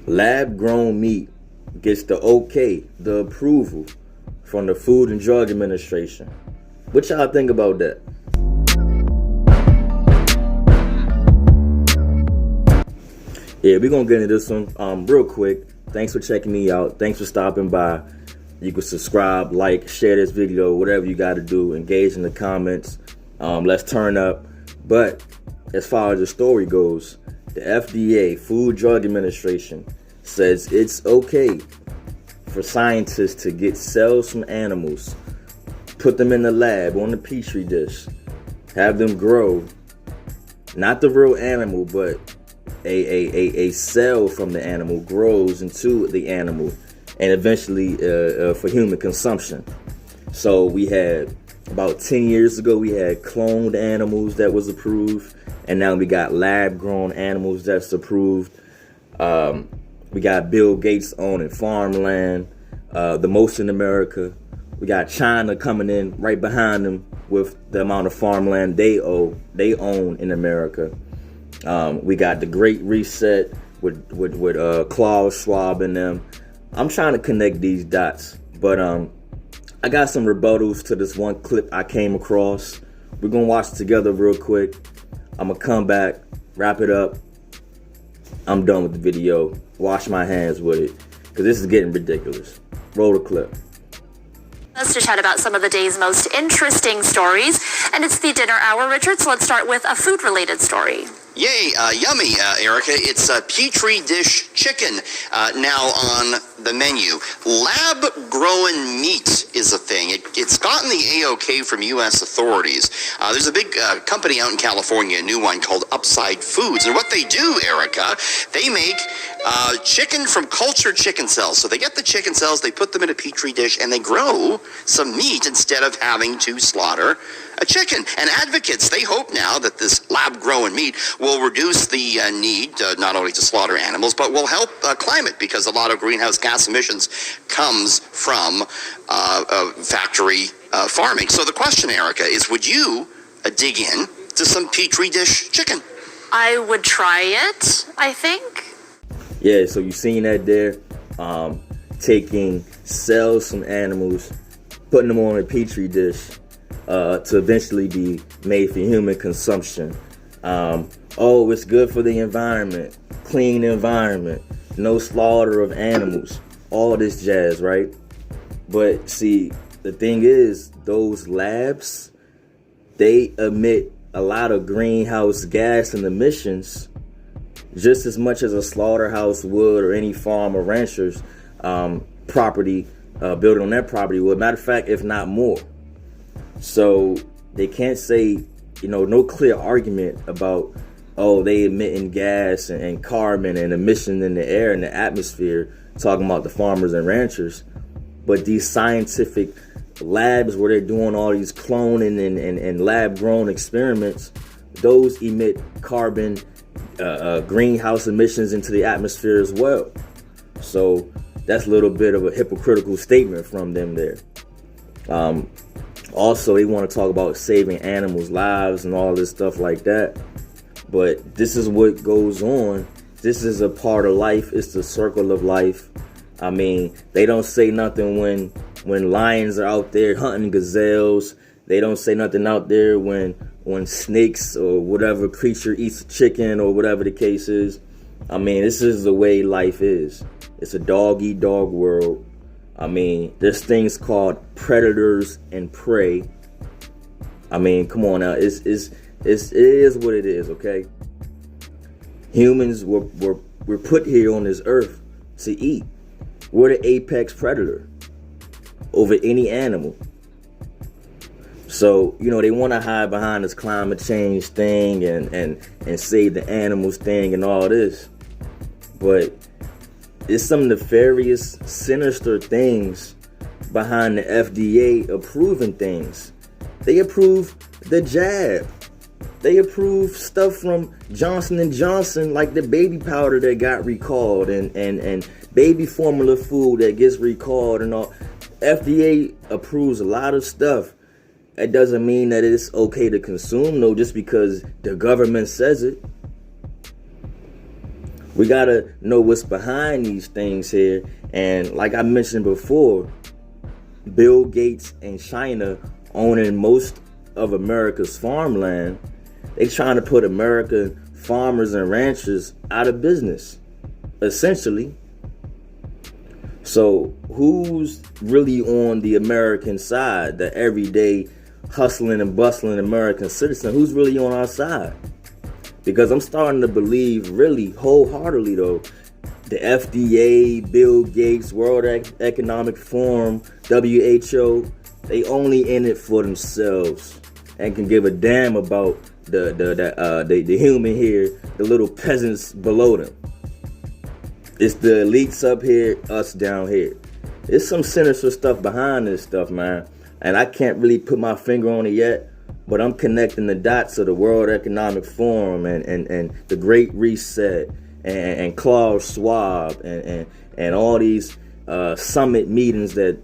Lab-grown meat gets the okay, the approval from the Food and Drug Administration. What y'all think about that? Yeah, we're gonna get into this one real quick. Thanks for checking me out. Thanks for stopping by. You can subscribe, like, share this video, whatever you got to do. Engage in the comments. Let's turn up. But as far as the story goes, the FDA, Food Drug Administration, says it's okay for scientists to get cells from animals, put them in the lab on the petri dish, have them grow, not the real animal, but a cell from the animal grows into the animal, and eventually for human consumption. So we had, about 10 years ago, we had cloned animals that was approved, and now we got lab-grown animals that's approved. We got Bill Gates owning farmland, the most in America. We got China coming in right behind them with the amount of farmland they own in America. We got the Great Reset with Klaus Schwab and them. I'm trying to connect these dots, but I got some rebuttals to this one clip I came across. We're gonna watch it together real quick. I'm gonna come back, wrap it up. I'm done with the video. Wash my hands with it, because this is getting ridiculous. Roll the clip. Us to chat about some of the day's most interesting stories, and it's the dinner hour, Richard, so let's start with a food-related story. Yay, yummy, Erica. It's a Petri dish chicken now on the menu. Lab-grown meat is a thing. It's gotten the A-OK from U.S. authorities. There's a big company out in California, a new one called Upside Foods. And what they do, Erica, they make chicken from cultured chicken cells. So they get the chicken cells, they put them in a Petri dish, and they grow some meat instead of having to slaughter a chicken. And advocates, they hope now that this lab-grown meat will reduce the need not only to slaughter animals, but will help climate, because a lot of greenhouse gas emissions comes from factory farming. So the question, Erica, is would you dig in to some Petri dish chicken? I would try it, I think. Yeah, so you seen that there, taking cells from animals, putting them on a petri dish to eventually be made for human consumption. Oh, it's good for the environment, clean environment, no slaughter of animals, all this jazz, right? But see, the thing is, those labs, they emit a lot of greenhouse gas and emissions, just as much as a slaughterhouse would, or any farm or rancher's property, building on that property would. Matter of fact, if not more. So they can't say, no clear argument about, oh, they emitting gas and carbon and emission in the air and the atmosphere, talking about the farmers and ranchers. But these scientific labs where they're doing all these cloning and lab-grown experiments, those emit carbon, greenhouse emissions into the atmosphere as well. So that's a little bit of a hypocritical statement from them there. Also, they want to talk about saving animals' lives and all this stuff like that. But this is what goes on. This is a part of life. It's the circle of life. I mean, they don't say nothing when lions are out there hunting gazelles. They don't say nothing out there when snakes or whatever creature eats a chicken or whatever the case is. I mean, this is the way life is. It's a dog-eat-dog world. I mean, there's things called predators and prey. I mean, come on now. It is what it is, okay? Humans were put here on this earth to eat. We're the apex predator over any animal. So, they want to hide behind this climate change thing and save the animals thing and all this. But it's some nefarious, sinister things behind the FDA approving things. They approve the jab. They approve stuff from Johnson & Johnson, like the baby powder that got recalled and baby formula food that gets recalled and all. FDA approves a lot of stuff. It doesn't mean that it's okay to consume, though, just because the government says it. We gotta know what's behind these things here. And like I mentioned before, Bill Gates and China owning most of America's farmland, they trying to put American farmers and ranchers out of business, essentially. So who's really on the American side, the everyday hustling and bustling American citizen? Who's really on our side? Because I'm starting to believe really wholeheartedly though, the FDA, Bill Gates, World Economic Forum, WHO, they only in it for themselves and can give a damn about the human here, the little peasants below them. It's the elites up here, us down here. There's some sinister stuff behind this stuff, man. And I can't really put my finger on it yet, but I'm connecting the dots of the World Economic Forum and the Great Reset and Klaus Schwab and all these summit meetings that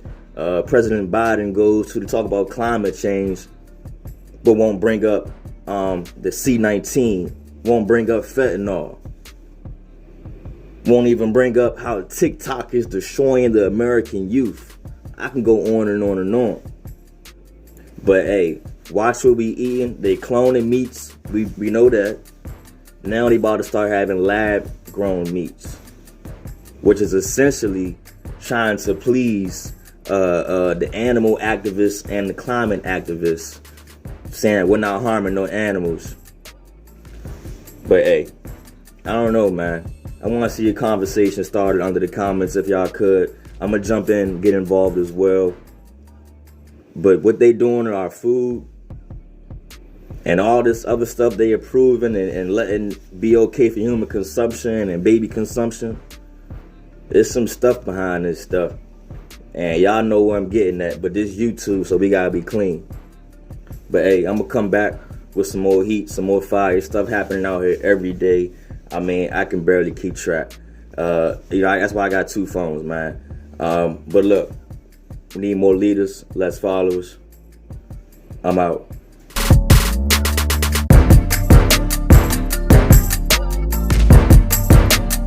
President Biden goes to talk about climate change, but won't bring up the C-19, won't bring up fentanyl, won't even bring up how TikTok is destroying the American youth. I can go on and on and on. But hey, watch what we eating. They cloning meats. We know that. Now they about to start having lab-grown meats, which is essentially trying to please the animal activists and the climate activists, saying we're not harming no animals. But hey, I don't know, man. I want to see a conversation started under the comments if y'all could. I'm going to jump in, get involved as well. But what they doing to our food and all this other stuff they approving and letting be okay for human consumption and baby consumption, there's some stuff behind this stuff. And y'all know where I'm getting at, but this YouTube, so we got to be clean. But hey, I'm going to come back with some more heat, some more fire, stuff happening out here every day. I mean, I can barely keep track. That's why I got 2 phones, man. But look, we need more leaders, less followers. I'm out.